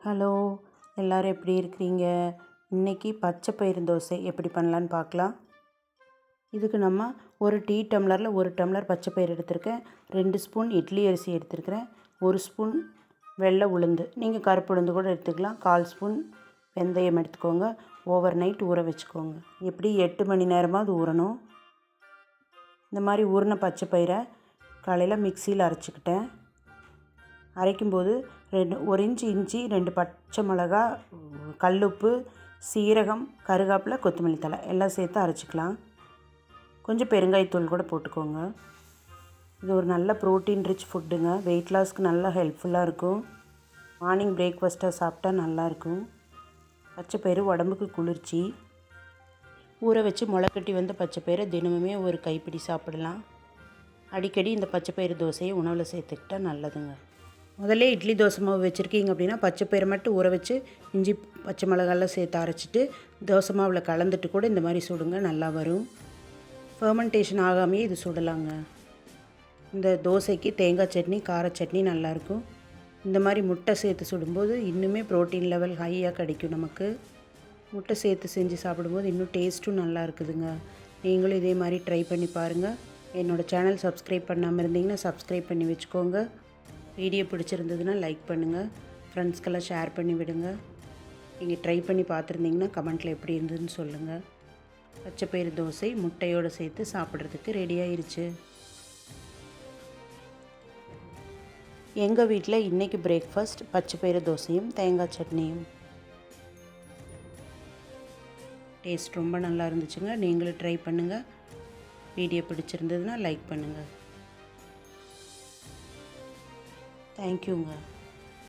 Hello, எல்லோரும் எப்படி இருக்கிறீங்க? இன்றைக்கி பச்சை பயிறு தோசை எப்படி பண்ணலான்னு பார்க்கலாம். இதுக்கு நம்ம ஒரு டீ டம்ளரில் 1 டம்ளர் பச்சை பயிறு எடுத்திருக்கேன். 2 ஸ்பூன் இட்லி அரிசி எடுத்துருக்கிறேன். 1 ஸ்பூன் வெள்ளை உளுந்து, நீங்கள் கருப்பு உளுந்து கூட எடுத்துக்கலாம். 1/4 ஸ்பூன் வெந்தயம் எடுத்துக்கோங்க. ஓவர் நைட் ஊற வச்சுக்கோங்க. எப்படி 8 மணி நேரமாக அது ஊறணும். இந்த மாதிரி ஊறின பச்சை பயிரை காலையில் மிக்சியில் அரைச்சிக்கிட்டேன். அரைக்கும்போது 1 இன்ச்சு இஞ்சி, 2 பச்சை மிளகா, கல்லுப்பு, சீரகம், கருவேப்பிலை, கொத்தமல்லி தழை எல்லாம் சேர்த்து அரைச்சிக்கலாம். கொஞ்சம் பெருங்காயத்தூள் கூட போட்டுக்கோங்க. இது ஒரு நல்ல ப்ரோட்டீன் ரிச் ஃபுட்டுங்க. வெயிட் லாஸ்க்கு நல்லா ஹெல்ப்ஃபுல்லாக இருக்கும். மார்னிங் பிரேக்ஃபாஸ்ட்டாக சாப்பிட்டா நல்லாயிருக்கும். பச்சை பயிறு உடம்புக்கு குளிர்ச்சி. ஊற வச்சு முளைக்கட்டி வந்த பச்சை பயிரை தினமுமே ஒரு கைப்பிடி சாப்பிடலாம். அடிக்கடி இந்த பச்சை பயிறு தோசையை உணவில் சேர்த்துக்கிட்டால் நல்லதுங்க. முதல்ல இட்லி தோசை மாவு வச்சுருக்கீங்க அப்படின்னா பச்சை பயிரை மட்டும் ஊற வச்சு இஞ்சி பச்சை மிளகாலாம் சேர்த்து அரைச்சிட்டு தோசை மாவில் கலந்துட்டு கூட இந்த மாதிரி சுடுங்க, நல்லா வரும். ஃபர்மெண்டேஷன் ஆகாமையே இது சுடலாங்க. இந்த தோசைக்கு தேங்காய் சட்னி, கார சட்னி நல்லாயிருக்கும். இந்த மாதிரி முட்டை சேர்த்து சுடும்போது இன்னுமே ப்ரோட்டீன் லெவல் ஹையாக கிடைக்கும் நமக்கு. முட்டை சேர்த்து செஞ்சு சாப்பிடும்போது இன்னும் டேஸ்ட்டும் நல்லா இருக்குதுங்க. நீங்களும் இதே மாதிரி ட்ரை பண்ணி பாருங்கள். என்னோடய சேனல் சப்ஸ்கிரைப் பண்ணாமல் இருந்தீங்கன்னா சப்ஸ்கிரைப் பண்ணி வச்சுக்கோங்க. வீடியோ பிடிச்சிருந்ததுன்னா லைக் பண்ணுங்கள், ஃப்ரெண்ட்ஸ்க்கெல்லாம் ஷேர் பண்ணி விடுங்க. நீங்கள் ட்ரை பண்ணி பார்த்துருந்தீங்கன்னா கமெண்ட்டில் எப்படி இருந்ததுன்னு சொல்லுங்கள். பச்சை பயிறு தோசை முட்டையோடு சேர்த்து சாப்பிட்றதுக்கு ரெடி ஆயிடுச்சு. எங்கள் வீட்டில் இன்றைக்கி பிரேக்ஃபாஸ்ட் பச்சை பயிறு தோசையும் தேங்காய் சட்னியும். டேஸ்ட் ரொம்ப நல்லா இருந்துச்சுங்க. நீங்களும் ட்ரை பண்ணுங்கள். வீடியோ பிடிச்சிருந்ததுன்னா லைக் பண்ணுங்கள். தேங்க்யூங்க.